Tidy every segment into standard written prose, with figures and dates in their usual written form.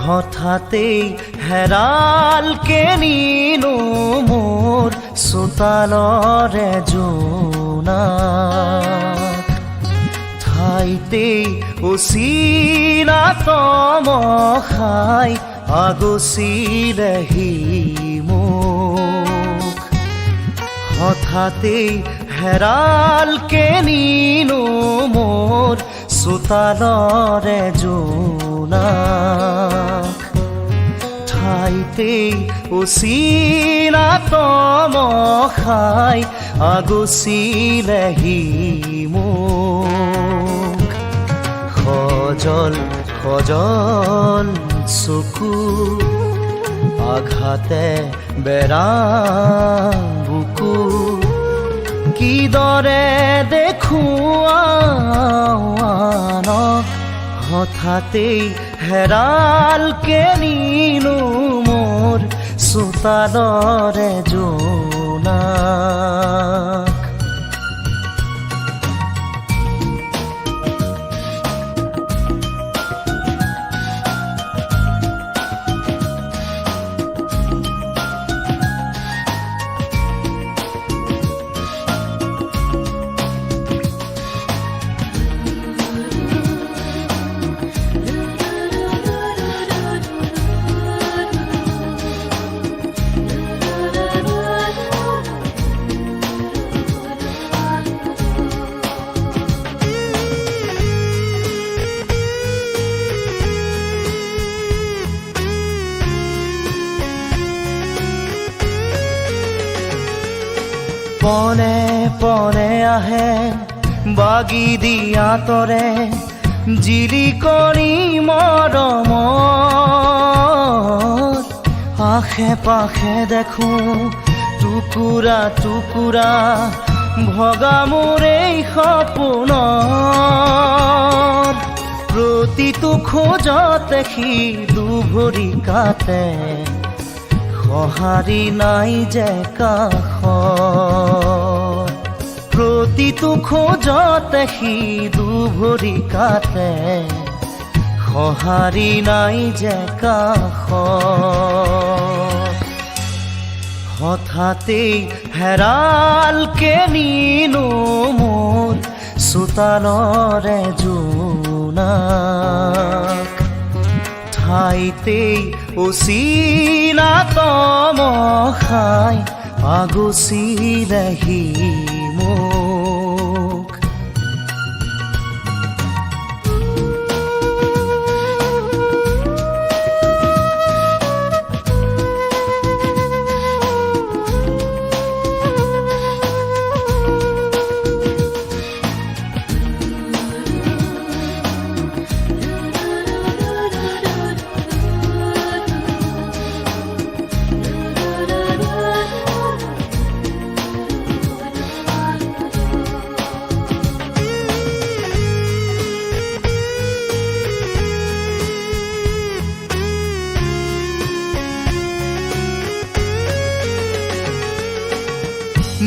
হঠাতেই হেৰালকে নিনো মোৰ চোতালৰে জোনাক। ঠাইতেই উচিলা তমসাই আগচিলেহি মোক। হঠাতেই হেৰালকে নিনো মোৰ চোতালৰে জোনাক। ঠাইতেই উচিলা তমসাই আগচিলেহি মোক। সজল সজল চকু আঘাতে বেৰা বুকু। কিদৰে দেখুৱানক হঠাতেই হেৰালকে নিনো মোৰ চোতালৰে জোনাক। পনে পনে আহে বাগি দিয়া তৰে জিলিকনি মৰমত। আশে পাশে দেখো টুকুৰা টুকুৰা ভগা মোৰ এই সপোনত। প্ৰতিটো খোজতে সি দুভৰি কাটে সঁহাৰি নাই যে কাষত। প্ৰতিটো খোজতে সি দুভৰি কাটে সঁহাৰি নাই যে কাষত। হঠাতেই হেৰালকে নিনো মোৰ চোতালৰে জোনাক। ঠাইতেই উচিলা তমসাই আগচিলেহি মোক।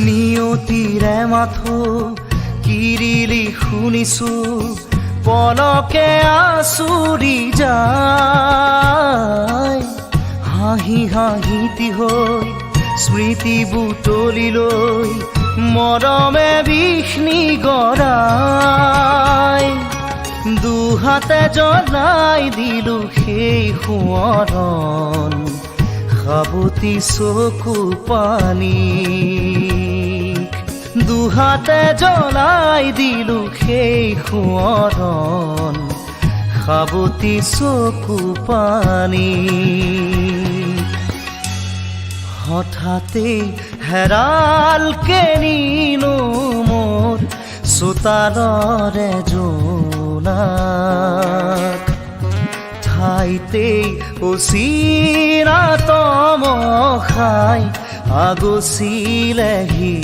নিয়তিৰে মাথো কিৰিলি শুনিছো পলকে আচুৰি যায়। হাঁহি হাঁহিতি হৈ স্মৃতি বুটলি লৈ মৰমে বিষ্ণি গৰাই। দুহাতে জ্বলাই দিলো সেই সোঁৱৰণ সাবতি চকু পানী। দুহাতে জ্বলাই দিলো সেই সোঁৱৰণ সাবতি চকু পানী। হঠাতেই হেৰালকে নিনো মোৰ চোতালৰে জোনাক। ঠাইতেই উচিলা তমসাই আগচিলেহি